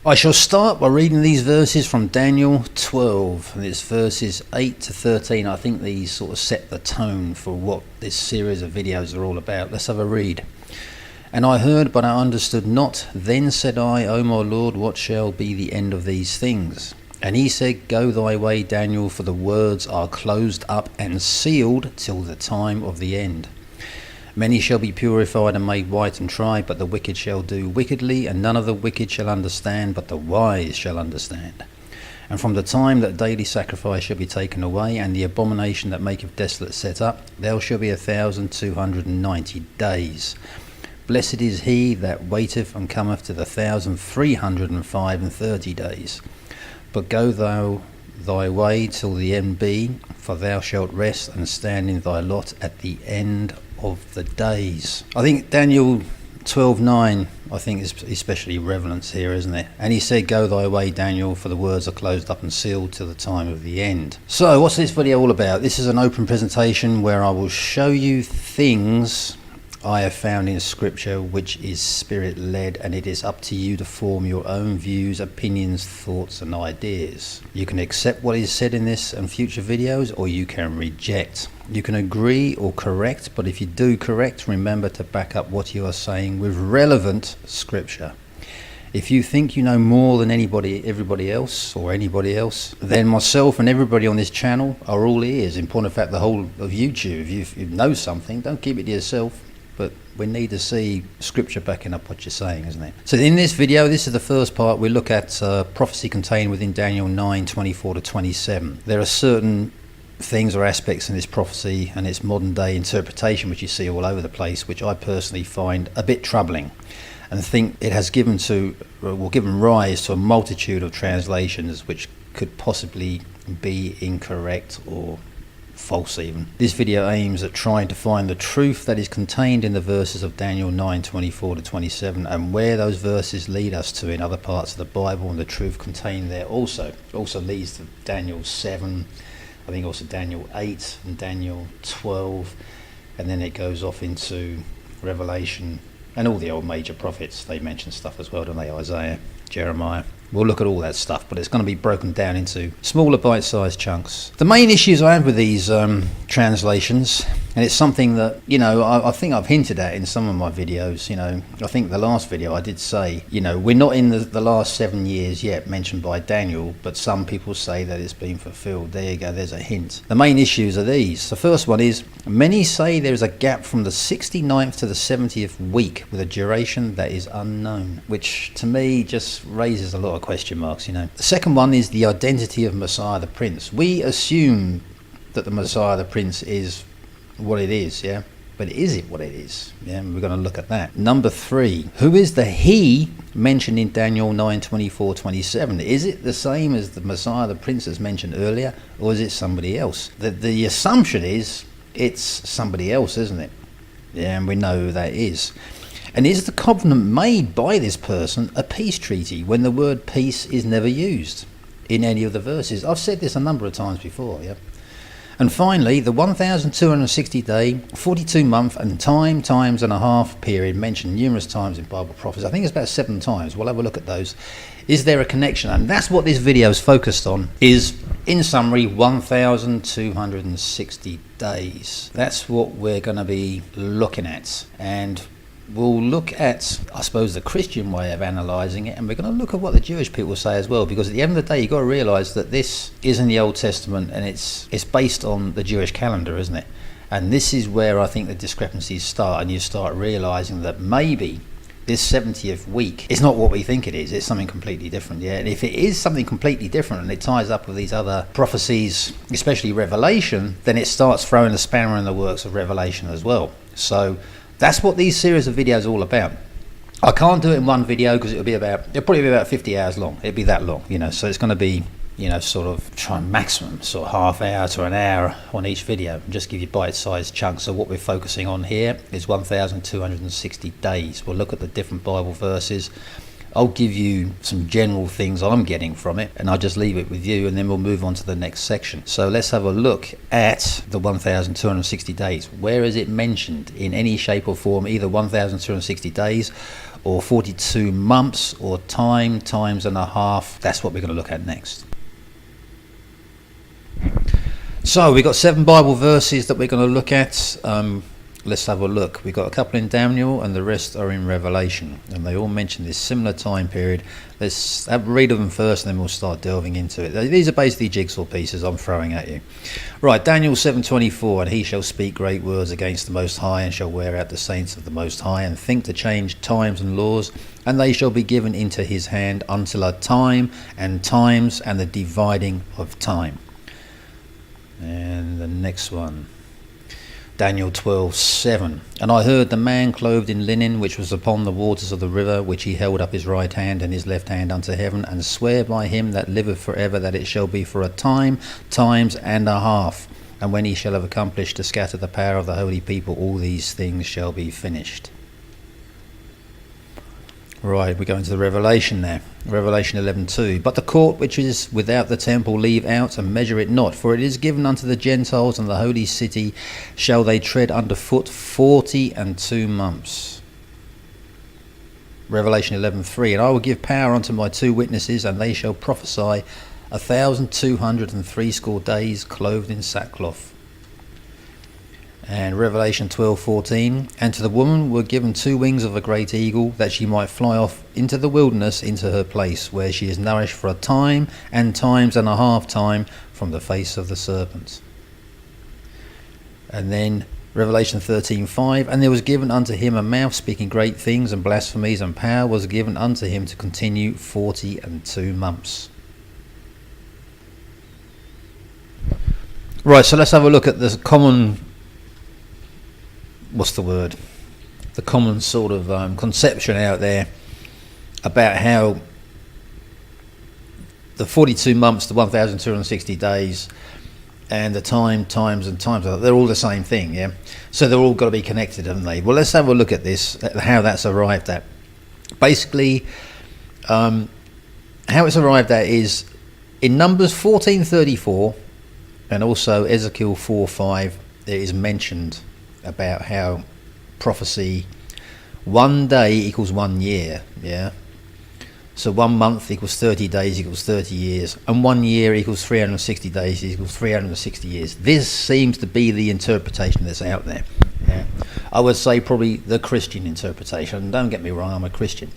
I shall start by reading these verses from Daniel 12, and it's verses 8 to 13. I think these sort of set the tone for what this series of videos are all about. Let's have a read. And I heard, but I understood not. Then said I, O my Lord, what shall be the end of these things? And he said, Go thy way, Daniel, for the words are closed up and sealed till the time of the end. Many shall be purified and made white and tried, but the wicked shall do wickedly, and none of the wicked shall understand, but the wise shall understand. And from the time that daily sacrifice shall be taken away, and the abomination that maketh desolate set up, there shall be 1,290 days. Blessed is he that waiteth and cometh to the 1,305 and 30 days. But go thou thy way till the end be, for thou shalt rest and stand in thy lot at the end of the days. I think Daniel 12:9, I think is especially relevant here, isn't it? And he said, Go thy way, Daniel, for the words are closed up and sealed till the time of the end. So what's this video all about? This is an open presentation where I will show you things I have found in scripture which is spirit led, and it is up to you to form your own views, opinions, thoughts and ideas. You can accept what is said in this and future videos, or you can reject. You can agree or correct, but if you do correct, remember to back up what you are saying with relevant scripture. If you think you know more than everybody else, then myself and everybody on this channel are all ears. In point of fact, the whole of YouTube. If you know something, don't keep it to yourself. But we need to see scripture backing up what you're saying, isn't it? So in this video, this is the first part. We look at prophecy contained within Daniel 9:24 to 27. There are certain things or aspects in this prophecy and its modern day interpretation which you see all over the place, which I personally find a bit troubling, and think it has given rise to a multitude of translations which could possibly be incorrect or false even. This video aims at trying to find the truth that is contained in the verses of Daniel 9:24 to 27, and where those verses lead us to in other parts of the Bible, and the truth contained there also. It also leads to Daniel 7, I think also Daniel 8 and Daniel 12, and then it goes off into Revelation and all the old major prophets. They mention stuff as well, don't they? Isaiah, Jeremiah. We'll look at all that stuff, but it's going to be broken down into smaller bite-sized chunks. The main issues I have with these translations, and it's something that, I think I've hinted at in some of my videos, I think the last video I did say, we're not in the last 7 years yet mentioned by Daniel, but some people say that it's been fulfilled. There you go, there's a hint. The main issues are these. The first one is, many say there is a gap from the 69th to the 70th week with a duration that is unknown, which to me just raises a lot of question marks, The second one is the identity of Messiah the Prince. We assume that the Messiah the Prince is what it is, yeah? But is it what it is? Yeah, we're going to look at that. Number 3, who is the he mentioned in Daniel 9:24-27? Is it the same as the Messiah the Prince as mentioned earlier, or is it somebody else? The assumption is it's somebody else, isn't it? Yeah, and we know who that is. And is the covenant made by this person a peace treaty when the word peace is never used in any of the verses? I've said this a number of times before, yeah. And finally, the 1,260-day, 42-month and times and a half period mentioned numerous times in Bible prophecy. I think it's about 7 times. We'll have a look at those. Is there a connection? And that's what this video is focused on, is, in summary, 1,260 days. That's what we're going to be looking at. And we'll look at, I suppose, the Christian way of analysing it, and we're going to look at what the Jewish people say as well, because at the end of the day, you've got to realise that this is in the Old Testament, and it's based on the Jewish calendar, isn't it? And this is where I think the discrepancies start, and you start realising that maybe this 70th week is not what we think it is. It's something completely different, yeah? And if it is something completely different and it ties up with these other prophecies, especially Revelation, then it starts throwing a spanner in the works of Revelation as well. So that's what these series of videos are all about. I can't do it in one video because it'll probably be about 50 hours long. It'll be that long, so it's going to be, sort of try maximum sort of half hour to an hour on each video, and just give you bite-sized chunks. So what we're focusing on here is 1,260 days. We'll look at the different Bible verses. I'll give you some general things I'm getting from it, and I'll just leave it with you, and then we'll move on to the next section. So let's have a look at the 1,260 days. Where is it mentioned in any shape or form, either 1,260 days or 42 months, or time, times and a half. That's what we're going to look at next. So we've got 7 Bible verses that we're going to look at. Let's have a look. We've got a couple in Daniel and the rest are in Revelation, and they all mention this similar time period. Let's have a read of them first and then we'll start delving into it. These are basically jigsaw pieces I'm throwing at you. Right, Daniel 7:24, and he shall speak great words against the Most High, and shall wear out the saints of the Most High, and think to change times and laws, and they shall be given into his hand until a time and times and the dividing of time. And the next one, Daniel 12:7, and I heard the man clothed in linen, which was upon the waters of the river, which he held up his right hand and his left hand unto heaven, and swear by him that liveth forever, that it shall be for a time, times and a half, and when he shall have accomplished to scatter the power of the holy people, all these things shall be finished. Right, we go into the Revelation now. Revelation 11:2. But the court which is without the temple leave out, and measure it not, for it is given unto the Gentiles, and the holy city shall they tread under foot 42 months. Revelation 11:3. And I will give power unto my 2 witnesses, and they shall prophesy 1,260 days, clothed in sackcloth. And Revelation 12:14, and to the woman were given 2 wings of a great eagle, that she might fly off into the wilderness, into her place, where she is nourished for a time and times and a half time from the face of the serpent. And then Revelation 13:5, and there was given unto him a mouth speaking great things and blasphemies, and power was given unto him to continue 42 months. Right, so let's have a look at the common, the common sort of conception out there about how the 42 months, the 1,260 days, and the times, they're all the same thing, yeah? So they're all got to be connected, haven't they? Well, let's have a look at this, how that's arrived at. Basically, how it's arrived at is in Numbers 14:34 and also Ezekiel 4:5, it is mentioned about how prophecy, 1 day equals 1 year, yeah? So 1 month equals 30 days equals 30 years, and 1 year equals 360 days equals 360 years. This seems to be the interpretation that's out there. Yeah? I would say probably the Christian interpretation. Don't get me wrong, I'm a Christian.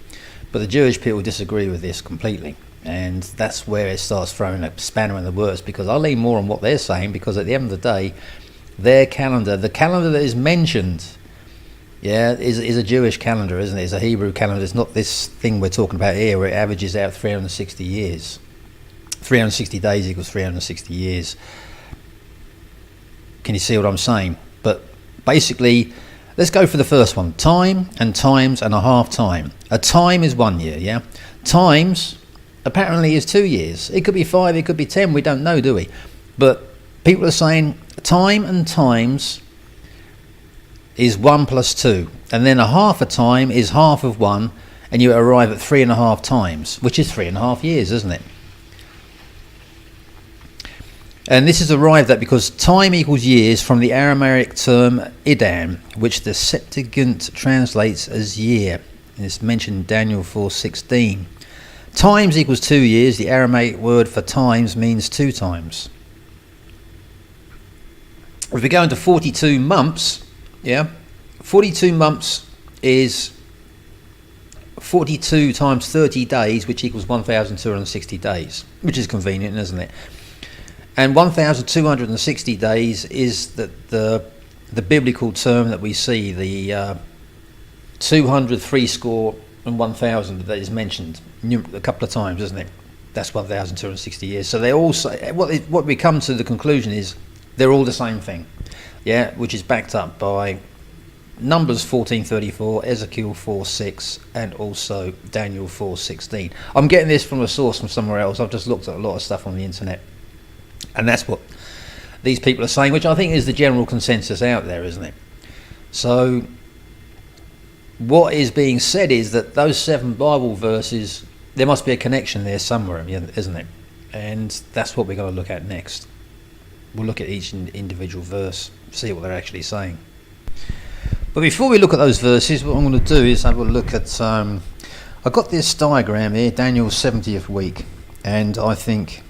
But the Jewish people disagree with this completely. And that's where it starts throwing a spanner in the works, because I lean more on what they're saying, because at the end of the day, their calendar, the calendar that is mentioned, yeah, is a Jewish calendar, isn't it? It's a Hebrew calendar. It's not this thing we're talking about here where it averages out 360 years. 360 days equals 360 years. Can you see what I'm saying? But basically, let's go for the first one. Time and times and a half time. A time is 1 year, yeah? Times apparently is 2 years. It could be 5, it could be 10, we don't know, do we? But people are saying time and times is 1 plus 2, and then a half a time is half of 1, and you arrive at 3.5 times, which is 3.5 years, isn't it? And this is arrived at because time equals years from the Aramaic term idan, which the Septuagint translates as year. And it's mentioned in Daniel 4:16. Times equals 2 years. The Aramaic word for times means 2 times. If we go into 42 months, yeah, 42 months is 42 times 30 days, which equals 1,260 days, which is convenient, isn't it? And 1,260 days is the biblical term that we see, the 200, 300 and 1,000 that is mentioned a couple of times, isn't it? That's 1,260 years. So they all say, what we come to the conclusion is they're all the same thing, yeah, which is backed up by Numbers 14:34, Ezekiel 4:6, and also Daniel 4:16. I'm getting this from a source from somewhere else. I've just looked at a lot of stuff on the internet, and that's what these people are saying, which I think is the general consensus out there, isn't it? So what is being said is that those 7 Bible verses, there must be a connection there somewhere, isn't it? And that's what we're going to look at next. We'll look at each individual verse, see what they're actually saying. But before we look at those verses, what I'm going to do is have a look at, I've got this diagram here, Daniel's 70th week, and I think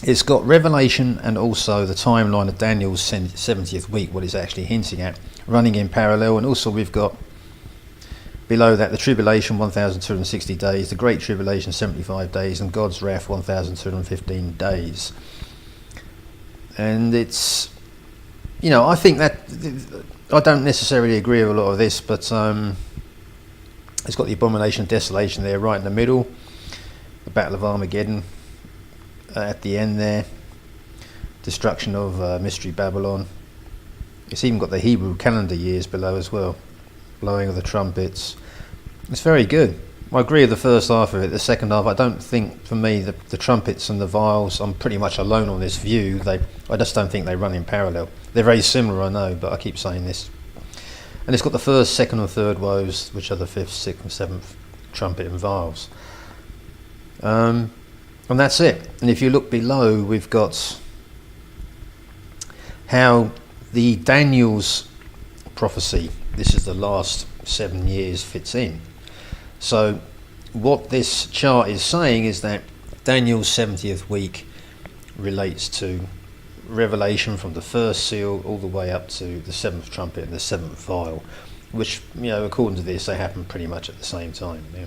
it's got Revelation and also the timeline of Daniel's 70th week, what it's actually hinting at, running in parallel. And also we've got below that the Tribulation, 1,260 days, the Great Tribulation, 75 days, and God's wrath, 1,215 days. And it's, you know, I think that, I don't necessarily agree with a lot of this, but it's got the abomination of desolation there right in the middle, the Battle of Armageddon at the end there, destruction of Mystery Babylon. It's even got the Hebrew calendar years below as well, blowing of the trumpets. It's very good. I agree with the first half of it. The second half, I don't think, for me, the trumpets and the vials, I'm pretty much alone on this view. I just don't think they run in parallel. They're very similar, I know, but I keep saying this. And it's got the first, second and third woes, which are the fifth, sixth and seventh trumpet and vials. And that's it. And if you look below, we've got how the Daniel's prophecy, this is the last 7 years, fits in. So what this chart is saying is that Daniel's 70th week relates to Revelation from the first seal all the way up to the seventh trumpet and the seventh vial, which, you know, according to this, they happen pretty much at the same time. Yeah.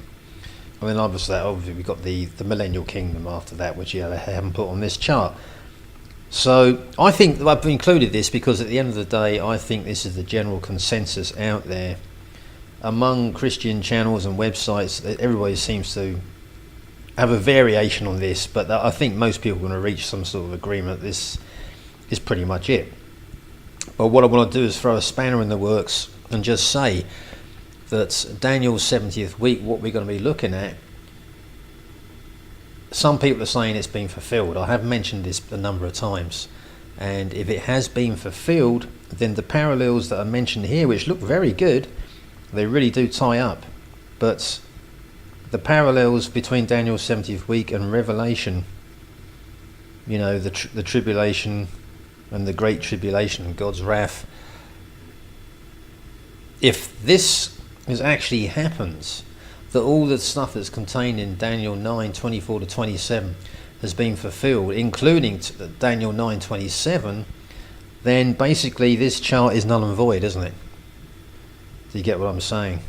And then obviously we've got the millennial kingdom after that, which, yeah, they haven't put on this chart. So I think that I've included this because at the end of the day, I think this is the general consensus out there among Christian channels and websites. Everybody seems to have a variation on this, but I think most people are going to reach some sort of agreement. This is pretty much it. But what I want to do is throw a spanner in the works and just say that Daniel's 70th week, what we're going to be looking at, some people are saying it's been fulfilled. I have mentioned this a number of times, and if it has been fulfilled, then the parallels that are mentioned here, which look very good, they really do tie up. But the parallels between Daniel's 70th week and Revelation, you know, the tribulation and the Great Tribulation and God's wrath, if this has actually happened, that all the stuff that's contained in Daniel 9:24 to 27 has been fulfilled, including Daniel 9:27, then basically this chart is null and void, isn't it? Do you get what I'm saying?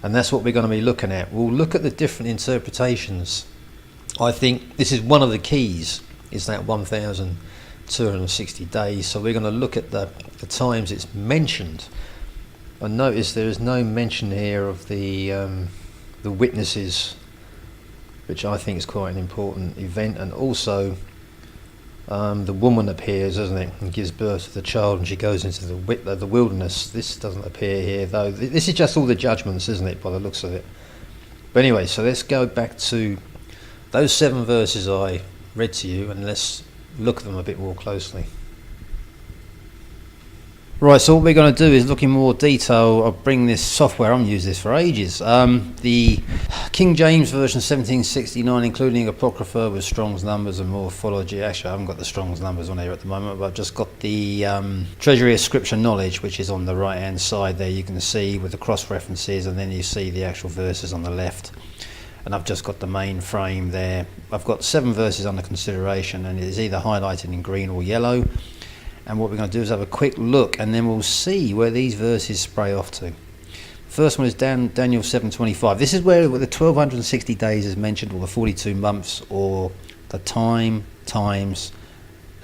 And that's what we're going to be looking at. We'll look at the different interpretations. I think this is one of the keys, is that 1,260 days. So we're going to look at the times it's mentioned. And notice there is no mention here of the witnesses, which I think is quite an important event. And also the woman appears, doesn't it, and gives birth to the child, and she goes into the wilderness. This doesn't appear here, though. This is just all the judgments, isn't it, by the looks of it. But anyway, so let's go back to those 7 verses I read to you, and let's look at them a bit more closely. Right, so what we're going to do is look in more detail. I'll bring this software, I've used this for ages. The King James Version 1769, including Apocrypha with Strong's numbers and morphology. Actually, I haven't got the Strong's numbers on here at the moment, but I've just got the Treasury of Scripture Knowledge, which is on the right-hand side there. You can see with the cross-references, and then you see the actual verses on the left. And I've just got the main frame there. I've got 7 verses under consideration, and it is either highlighted in green or yellow. And what we're going to do is have a quick look, and then we'll see where these verses spray off to. First one is Daniel 7:25. This is where the 1,260 days is mentioned, or the 42 months, or the times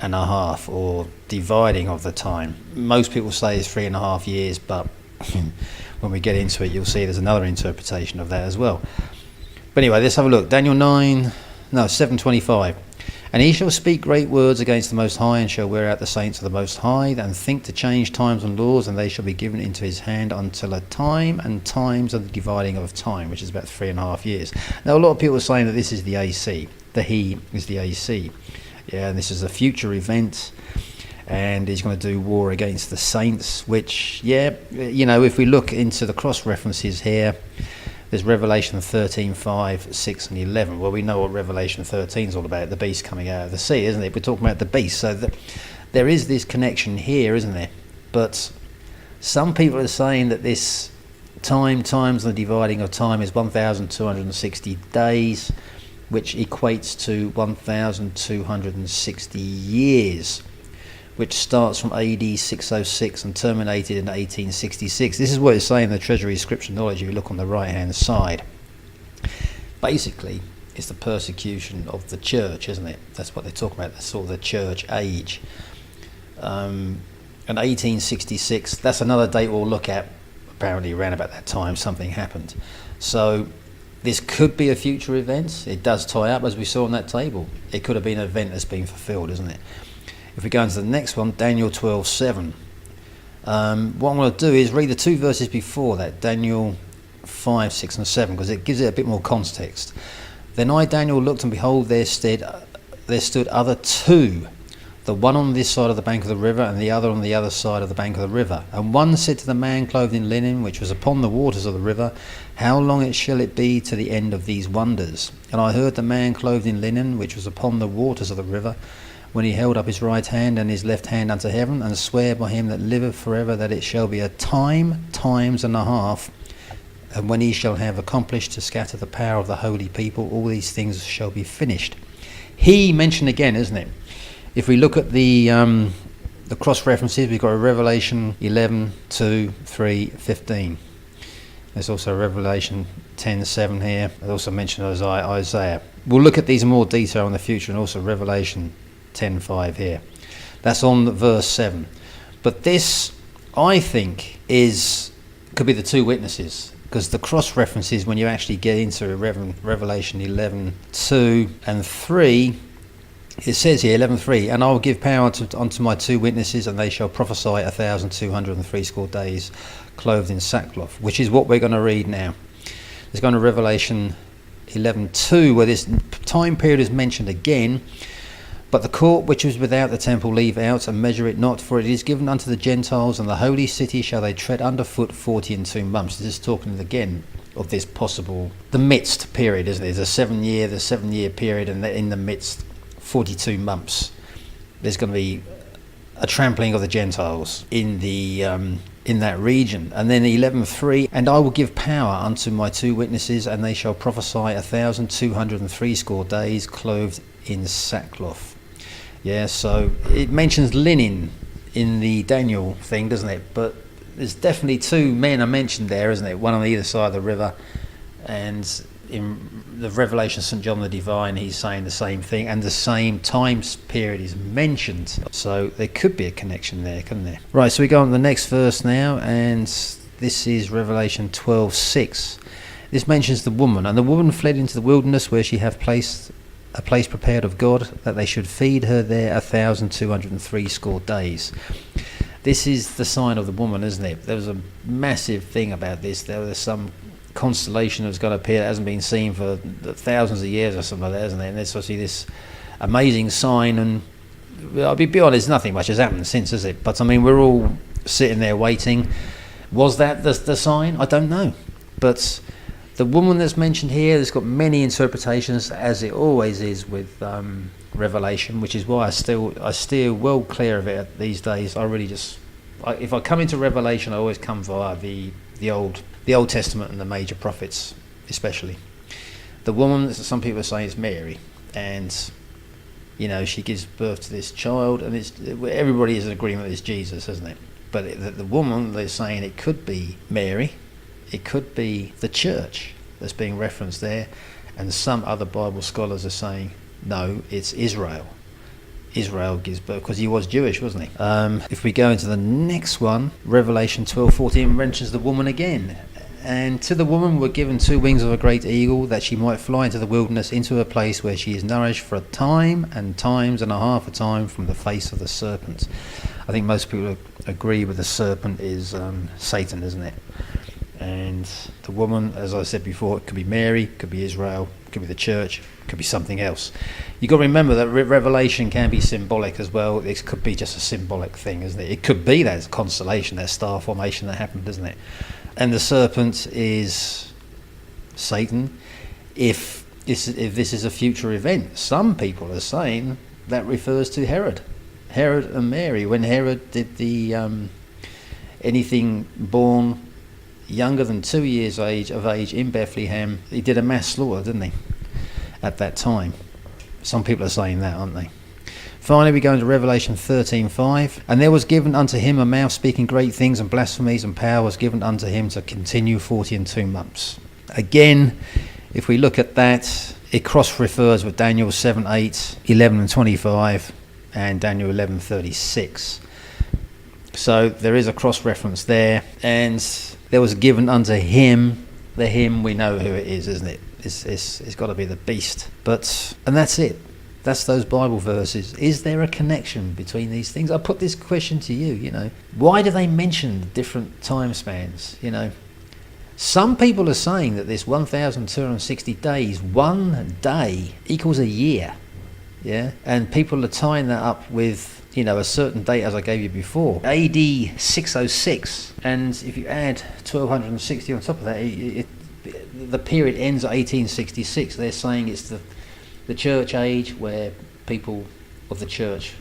and a half, or dividing of the time. Most people say it's 3.5 years, but when we get into it, you'll see there's another interpretation of that as well. But anyway, let's have a look. Daniel 7:25. And he shall speak great words against the Most High, and shall wear out the saints of the Most High, and think to change times and laws, and they shall be given into his hand until a time and times of the dividing of time, which is about 3.5 years. Now, a lot of people are saying that this is the AC. The he is the AC. Yeah, and this is a future event, and he's going to do war against the saints, which, yeah, you know, if we look into the cross-references here, there's Revelation 13, 5, 6 and 11. Well, we know what Revelation 13 is all about, the beast coming out of the sea, isn't it? We're talking about the beast. So there is this connection here, isn't there? But Some people are saying that this time times the dividing of time is 1,260 days, which equates to 1,260 years, which starts from AD 606 and terminated in 1866. This is what it's saying in the Treasury Scripture Knowledge if you look on the right hand side. Basically, it's the persecution of the church, isn't it? That's what they talk about, that's sort of the church age. And 1866, that's another date we'll look at. Apparently around about that time something happened. So this could be a future event. It does tie up, as we saw on that table. It could have been an event that's been fulfilled, isn't it? If we go into the next one, Daniel 12:7. What I'm going to do is read the two verses before that, Daniel 5, 6 and 7, because it gives it a bit more context. Then I, Daniel, looked, and behold, there stood other two, the one on this side of the bank of the river, and the other on the other side of the bank of the river. And one said to the man clothed in linen, which was upon the waters of the river, How long shall it be to the end of these wonders? And I heard the man clothed in linen, which was upon the waters of the river, when he held up his right hand and his left hand unto heaven, and sware by him that liveth forever, that it shall be a time, times and a half, and when he shall have accomplished to scatter the power of the holy people, all these things shall be finished. He mentioned again, isn't it? If we look at the cross references, we've got a Revelation 11, 2, 3, 15. There's also Revelation 10, 7 here. I also mentioned Isaiah. We'll look at these in more detail in the future, and also Revelation 10, 5 here. That's on verse 7. But this, I think, could be the two witnesses, because the cross references, when you actually get into Revelation 11, 2 and 3, it says here, 11:3, and I will give power unto my two witnesses, and they shall prophesy 1,260 days, clothed in sackcloth, which is what we're going to read now. Let's go to Revelation 11:2, where this time period is mentioned again. But the court which was without the temple leave out, and measure it not, for it is given unto the Gentiles, and the holy city shall they tread under foot 42 months. This is talking again of this possible, the midst period, isn't it? There's a 7 year period, and in the midst, 42 months, there's going to be a trampling of the Gentiles in that region. And then 11:3, and I will give power unto my two witnesses, and they shall prophesy 1,260 days, clothed in sackcloth. Yeah, so it mentions linen in the Daniel thing, doesn't it? But there's definitely two men are mentioned there, isn't it? One on either side of the river, and in the Revelation St. John the Divine, he's saying the same thing, and the same time period is mentioned. So there could be a connection there, couldn't there? Right, so we go on to the next verse now, and this is Revelation 12:6. This mentions the woman, and the woman fled into the wilderness, where she hath a place prepared of God, that they should feed her there 1,260 days. This is the sign of the woman, isn't it? There was a massive thing about this. There was some constellation that's going to appear that hasn't been seen for thousands of years or something like that, isn't it? And there's obviously this amazing sign, and I'll be honest, nothing much has happened since, is it? But I mean, we're all sitting there waiting. Was that the sign? I don't know. But the woman that's mentioned here has got many interpretations, as it always is with Revelation, which is why I steer well clear of it these days. I really if I come into Revelation, I always come via the Old Testament and the major prophets, especially. The woman that some people are saying is Mary, and she gives birth to this child, and everybody is in agreement it's Jesus, isn't it? But the woman, they're saying it could be Mary, it could be the church that's being referenced there, and some other Bible scholars are saying no, it's Israel. Israel gives birth, because he was Jewish, wasn't he? If we go into the next one, Revelation 12:14 mentions the woman again. And to the woman were given two wings of a great eagle, that she might fly into the wilderness, into a place where she is nourished for a time and times and a half a time from the face of the serpent. I think most people agree with the serpent is Satan, isn't it? And the woman, as I said before, it could be Mary, could be Israel, could be the church, could be something else. You've got to remember that Revelation can be symbolic as well. It could be just a symbolic thing, isn't it? It could be that constellation, that star formation that happened, isn't it? And the serpent is Satan. If this is a future event, some people are saying that refers to Herod and Mary, when Herod did anything born younger than 2 years of age in Bethlehem, he did a mass slaughter, didn't he, at that time? Some people are saying that, aren't they? Finally, we go into Revelation 13:5. And there was given unto him a mouth speaking great things and blasphemies, and power was given unto him to continue 40 and 2 months. Again, if we look at that, it cross-refers with Daniel 7:8, 11 and 25, and Daniel 11:36. So there is a cross-reference there. And there was given unto him, the him, we know who it is, isn't it? It's got to be the beast. And that's it. That's those Bible verses. Is there a connection between these things? I put this question to you, Why do they mention the different time spans, Some people are saying that this 1,260 days, one day equals a year, yeah? And people are tying that up with, a certain date, as I gave you before, AD 606. And if you add 1,260 on top of that, the period ends at 1866. They're saying it's the church age where people of the church,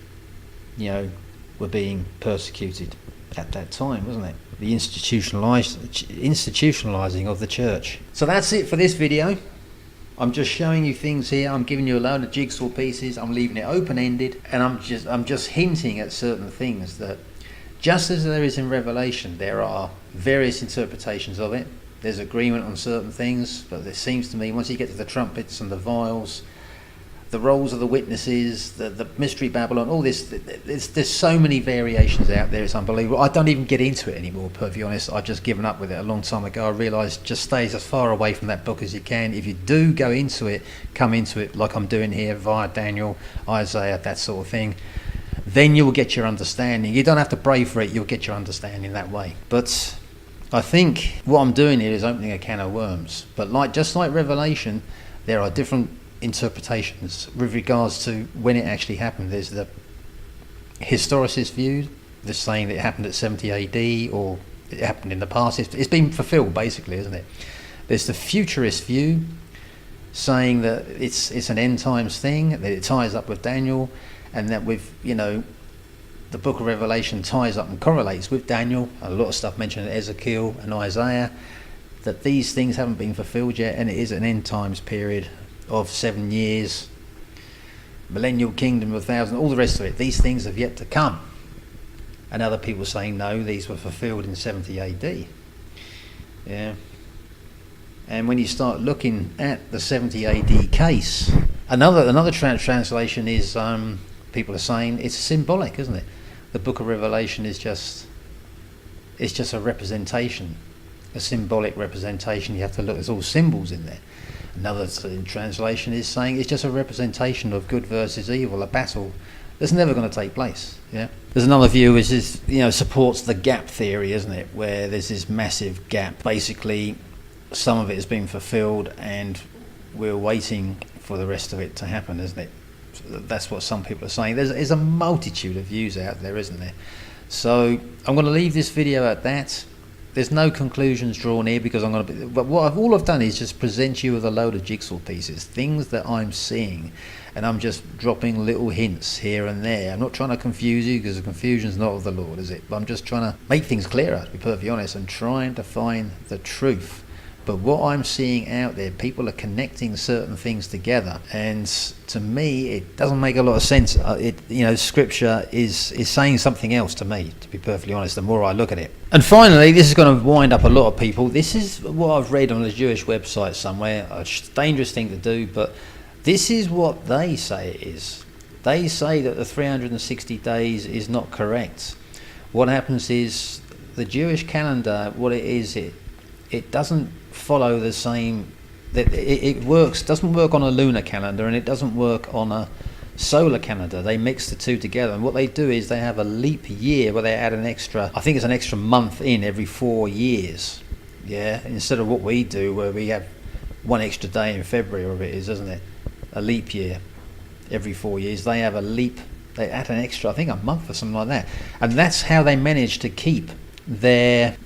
were being persecuted at that time, wasn't it? The institutionalizing of the church. So that's it for this video. I'm just showing you things here. I'm giving you a load of jigsaw pieces. I'm leaving it open-ended, and I'm just hinting at certain things that, just as there is in Revelation, there are various interpretations of it. There's agreement on certain things, but it seems to me once you get to the trumpets and the vials, the roles of the witnesses, the mystery Babylon, all this, there's so many variations out there, it's unbelievable. I don't even get into it anymore, to be honest. I've just given up with it a long time ago. I realised just stay as far away from that book as you can. If you do go into it, come into it like I'm doing here via Daniel, Isaiah, that sort of thing, then you'll get your understanding. You don't have to pray for it, you'll get your understanding that way. But I think what I'm doing here is opening a can of worms. But just like Revelation, there are different interpretations with regards to when it actually happened. There's the historicist view, the saying that it happened at 70 AD or it happened in the past. It's been fulfilled, basically, isn't it? There's the futurist view, saying that it's an end times thing, that it ties up with Daniel, and that with the book of Revelation ties up and correlates with Daniel. A lot of stuff mentioned in Ezekiel and Isaiah, that these things haven't been fulfilled yet, and it is an end times period of 7 years, millennial kingdom of 1,000, all the rest of it. These things have yet to come. And other people saying no, these were fulfilled in 70 AD. Yeah. And when you start looking at the 70 AD case, another translation is people are saying it's symbolic, isn't it? The book of Revelation is just a representation, a symbolic representation. You have to look, there's all symbols in there. Another translation is saying it's just a representation of good versus evil, a battle that's never going to take place. Yeah. There's another view which is, supports the gap theory, isn't it? Where there's this massive gap. Basically, some of it has been fulfilled, and we're waiting for the rest of it to happen, isn't it? So that's what some people are saying. There's a multitude of views out there, isn't there? So I'm going to leave this video at that. There's no conclusions drawn here because but all I've done is just present you with a load of jigsaw pieces, things that I'm seeing, and I'm just dropping little hints here and there. I'm not trying to confuse you, because the confusion's not of the Lord, is it? But I'm just trying to make things clearer, to be perfectly honest, and trying to find the truth. But what I'm seeing out there, people are connecting certain things together, and to me, it doesn't make a lot of sense. Scripture is saying something else to me, to be perfectly honest, the more I look at it. And finally, this is going to wind up a lot of people. This is what I've read on a Jewish website somewhere, a dangerous thing to do, but this is what they say it is. They say that the 360 days is not correct. What happens is the Jewish calendar, what it is, it doesn't follow the same, that it doesn't work on a lunar calendar, and it doesn't work on a solar calendar. They mix the two together, and what they do is they have a leap year where they add an extra month in every 4 years. Yeah, instead of what we do, where we have one extra day in February, or it is, isn't it? A leap year every 4 years. They have they add an extra, I think, a month or something like that, and that's how they manage to keep their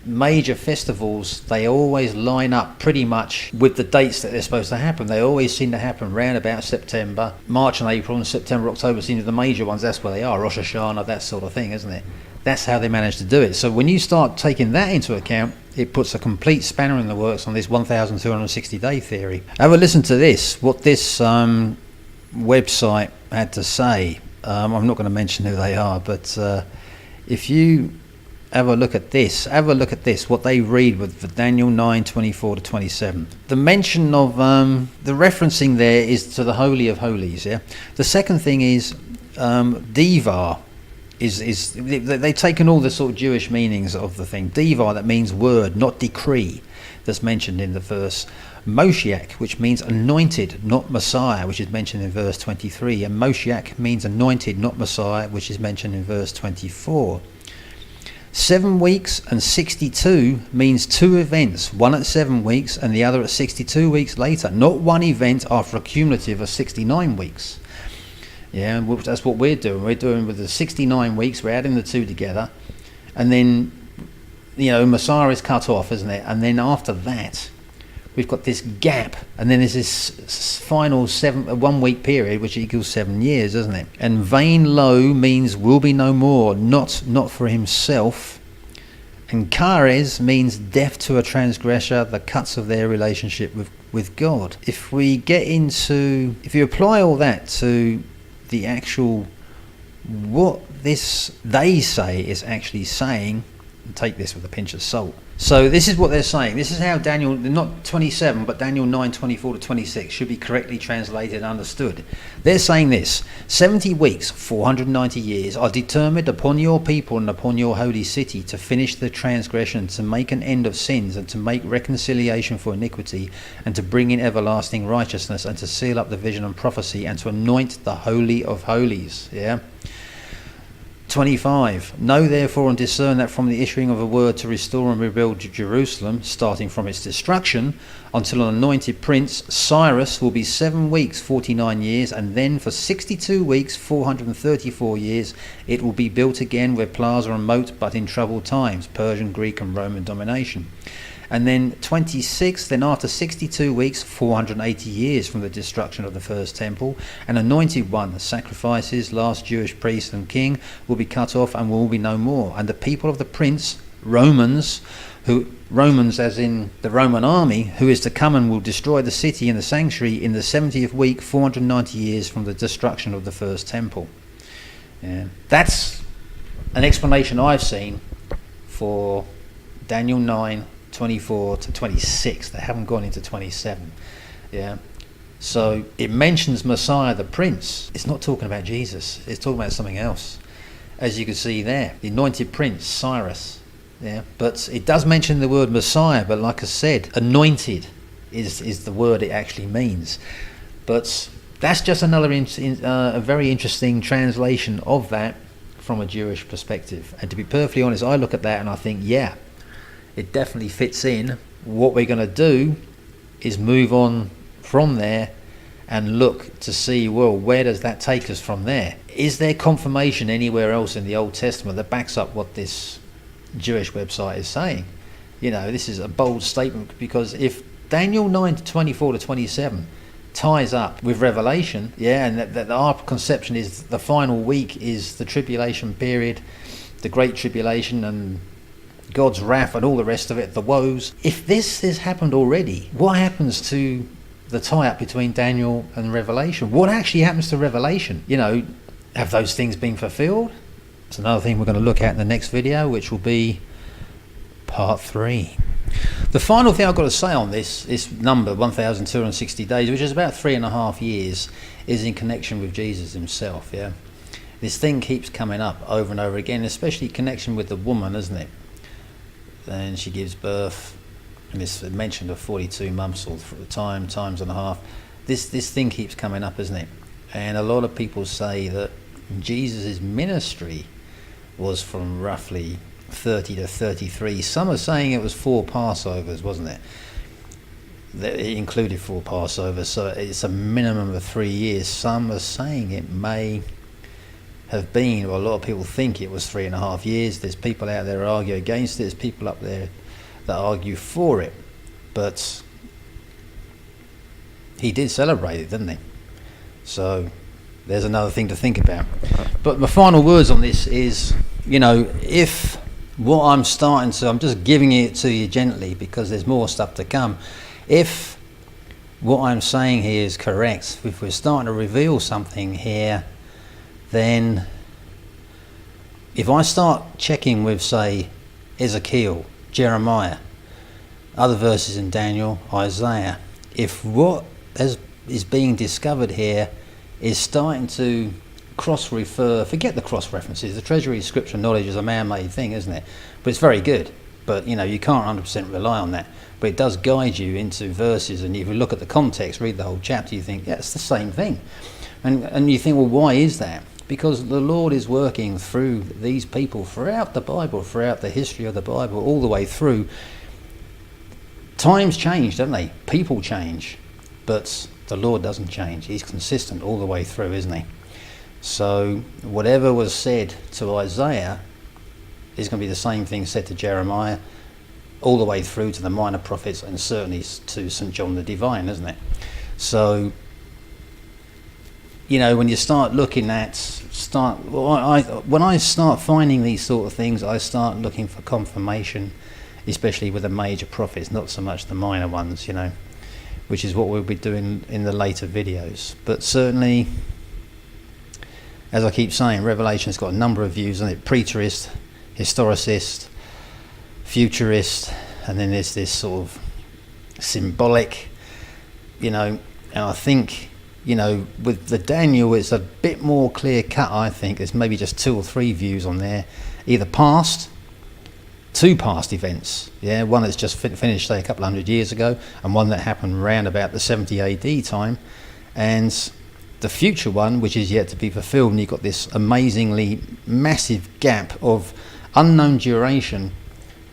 major festivals. They always line up pretty much with the dates that they're supposed to happen. They always seem to happen round about September. March and April, and September, October seem to be the major ones. That's where they are, Rosh Hashanah, that sort of thing, isn't it? That's how they managed to do it. So when you start taking that into account, it puts a complete spanner in the works on this 1,260 day theory. Have a listen to this, what this website had to say. I'm not going to mention who they are, but if you have a look at this, what they read with Daniel 9:24 to 27. The mention of the referencing there is to the Holy of Holies. Yeah. The second thing is Diva. Is they've taken all the sort of Jewish meanings of the thing. Diva, that means word, not decree, that's mentioned in the verse. Moshiach, which means anointed, not Messiah, which is mentioned in verse 23. And Moshiach means anointed, not Messiah, which is mentioned in verse 24. 7 weeks and 62 means two events, one at 7 weeks and the other at 62 weeks later, not one event after a cumulative of 69 weeks. Yeah, that's what we're doing. We're doing with the 69 weeks, we're adding the two together, and then, Messiah is cut off, isn't it? And then after that, we've got this gap, and then there's this final 1 week period, which equals 7 years, doesn't it? And vain lo means will be no more, not for himself. And chares means death to a transgressor, the cuts of their relationship with God. If you apply all that to the actual, what this they say is actually saying, and take this with a pinch of salt. So this is what they're saying. This is how Daniel, not 27, but Daniel 9:24 to 26 should be correctly translated and understood. They're saying this: 70 weeks, 490 years, are determined upon your people and upon your holy city to finish the transgression, to make an end of sins, and to make reconciliation for iniquity, and to bring in everlasting righteousness, and to seal up the vision and prophecy, and to anoint the Holy of Holies. Yeah. 25. Know therefore and discern that from the issuing of a word to restore and rebuild Jerusalem, starting from its destruction, until an anointed prince, Cyrus, will be 7 weeks, 49 years, and then for 62 weeks, 434 years, it will be built again where plaza and moat, but in troubled times, Persian, Greek and Roman domination. And then 26, then after 62 weeks, 480 years from the destruction of the first temple, an anointed one, the sacrifices, last Jewish priest and king, will be cut off and will be no more. And the people of the prince, Romans as in the Roman army, who is to come and will destroy the city and the sanctuary in the 70th week, 490 years from the destruction of the first temple. Yeah. That's an explanation I've seen for Daniel 9:24 to 26. They haven't gone into 27. Yeah. So it mentions Messiah the Prince. It's not talking about Jesus. It's talking about something else. As you can see there, the anointed prince, Cyrus. Yeah. But it does mention the word Messiah, but like I said, anointed is the word it actually means. But that's just another a very interesting translation of that from a Jewish perspective. And to be perfectly honest, I look at that and I think, yeah, it definitely fits in. What we're going to do is move on from there and look to see, well, where does that take us from there? Is there confirmation anywhere else in the Old Testament that backs up what this Jewish website is saying? This is a bold statement, because if Daniel 9:24 to 27 ties up with Revelation, and that our conception is the final week is the tribulation period, the great tribulation and God's wrath and all the rest of it, the woes. If this has happened already, what happens to the tie-up between Daniel and Revelation? What actually happens to Revelation? Have those things been fulfilled? It's another thing we're going to look at in the next video, which will be part 3. The final thing I've got to say on this number, 1,260 days, which is about 3.5 years, is in connection with Jesus himself. Yeah, this thing keeps coming up over and over again, especially in connection with the woman, isn't it? Then she gives birth, and it's mentioned of 42 months or times and a half. This thing keeps coming up, isn't it? And a lot of people say that Jesus' ministry was from roughly 30 to 33. Some are saying it was 4 Passovers, wasn't it? It included 4 Passovers, so it's a minimum of 3 years. Some are saying it may have been, or a lot of people think it was 3.5 years. There's people out there who argue against it. There's people up there that argue for it. But he did celebrate it, didn't he? So there's another thing to think about. But my final words on this is you know, if what I'm starting to, I'm just giving it to you gently because there's more stuff to come. If what I'm saying here is correct, if we're starting to reveal something here, then if I start checking with, say, Ezekiel, Jeremiah, other verses in Daniel, Isaiah, if what is being discovered here is starting to cross-refer, forget the cross-references, the treasury of scripture knowledge is a man-made thing, isn't it? But it's very good, but you know, you can't 100% rely on that. But it does guide you into verses, and if you look at the context, read the whole chapter, you think, yeah, it's the same thing. And you think, well, why is that? Because the Lord is working through these people throughout the Bible, throughout the history of the Bible, all the way through. Times change, don't they? People change, but the Lord doesn't change. He's consistent all the way through, isn't he? So whatever was said to Isaiah is going to be the same thing said to Jeremiah, all the way through to the minor prophets, and certainly to St. John the Divine, isn't it? So, you know, when you start looking at, when I start finding these sort of things, I start looking for confirmation, especially with the major prophets, not so much the minor ones, you know, which is what we'll be doing in the later videos. But certainly, as I keep saying, Revelation's got a number of views on it: preterist, historicist, futurist, and then there's this sort of symbolic, you know. And I think, you know, with the Daniel, it's a bit more clear cut. I think there's maybe just 2 or 3 views on there, either past, 2 past events, yeah, one that's just finished, say, a couple of 100 years ago, and one that happened around about the 70 AD time, and the future one, which is yet to be fulfilled. And you've got this amazingly massive gap of unknown duration,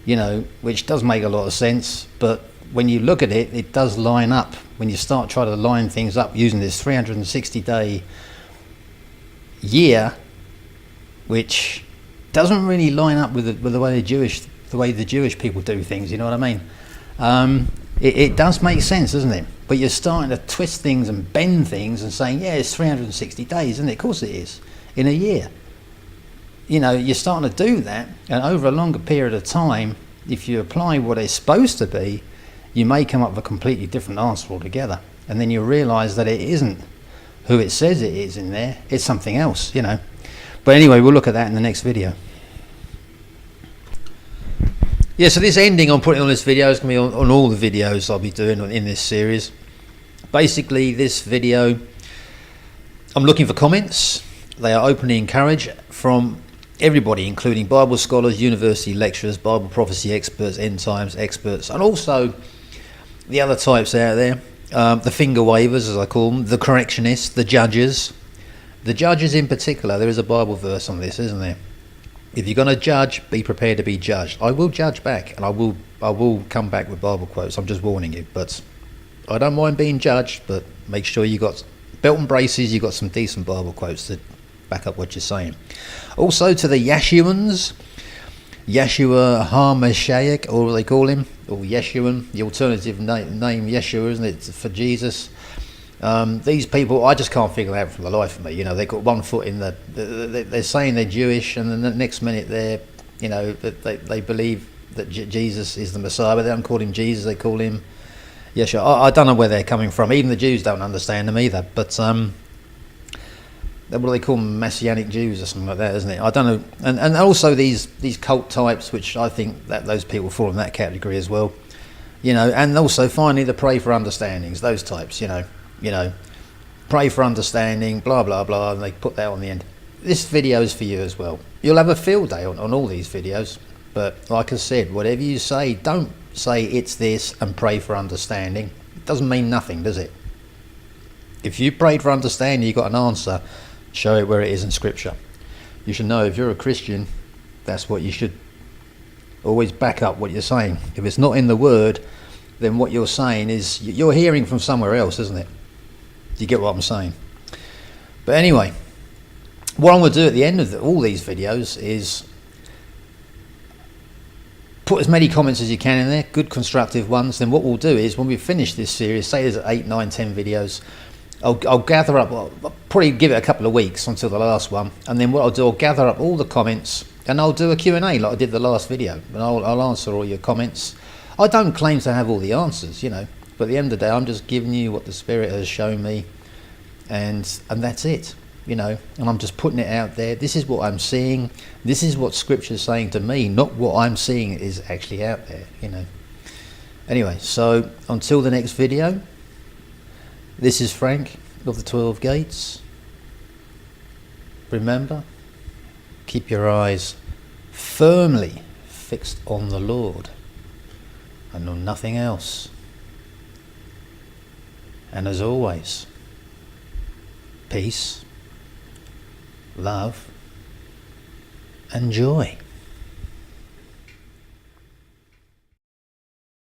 you know, which does make a lot of sense, but when you look at it, it does line up. When you start trying to line things up using this 360-day year, which doesn't really line up with the way the Jewish people do things, you know what I mean? It does make sense, doesn't it? But you're starting to twist things and bend things and saying, yeah, it's 360 days, isn't it? Of course it is, in a year. You know, you're starting to do that, and over a longer period of time, if you apply what it's supposed to be, you may come up with a completely different answer altogether. And then you realise that it isn't who it says it is in there, it's something else, you know. But anyway, we'll look at that in the next video. Yeah, so this ending I'm putting on this video is going to be on all the videos I'll be doing in this series. Basically, this video, I'm looking for comments. They are openly encouraged from everybody, including Bible scholars, university lecturers, Bible prophecy experts, end times experts, and also the other types out there, the finger wavers, as I call them, the correctionists, the judges. The judges in particular, there is a Bible verse on this, isn't there? If you're going to judge, be prepared to be judged. I will judge back, and I will come back with Bible quotes. I'm just warning you, but I don't mind being judged, but make sure you got belt and braces, you got some decent Bible quotes to back up what you're saying. Also to the Yeshuans, Yeshua HaMashiach, or what they call him, or Yeshuan, the alternative name Yeshua, isn't it, for Jesus? These people, I just can't figure out for the life of me. You know, they've got one foot in they're saying they're Jewish, and then the next minute they're, you know, they believe that Jesus is the Messiah, but they don't call him Jesus, they call him Yeshua. I don't know where they're coming from. Even the Jews don't understand them either, but what do they call them, Messianic Jews or something like that, isn't it? I don't know. And also these cult types, which I think that those people fall in that category as well. You know, and also finally the pray for understandings, those types, you know, pray for understanding, blah, blah, blah, and they put that on the end. This video is for you as well. You'll have a field day on all these videos, but like I said, whatever you say, don't say it's this and pray for understanding. It doesn't mean nothing, does it? If you prayed for understanding, you got an answer, show it where it is in Scripture. You should know, if you're a Christian, that's what you should always back up what you're saying. If it's not in the Word, then what you're saying is, you're hearing from somewhere else, isn't it? Do you get what I'm saying? But anyway, what I'm going to do at the end of all these videos is put as many comments as you can in there, good constructive ones. Then what we'll do is, when we finish this series, say there's 8, 9, 10 videos, I'll gather up, I'll probably give it a couple of weeks until the last one, and then what I'll do, I'll gather up all the comments And I'll do a Q&A like I did the last video, and I'll answer all your comments. I don't claim to have all the answers, you know, but at the end of the day, I'm just giving you what the Spirit has shown me, and that's it, you know, and I'm just putting it out there. This is what I'm seeing. This is what Scripture's saying to me, not what I'm seeing is actually out there, you know. Anyway, so until the next video, this is Frank of the 12 Gates. Remember, keep your eyes firmly fixed on the Lord and on nothing else. And as always, peace, love, and joy.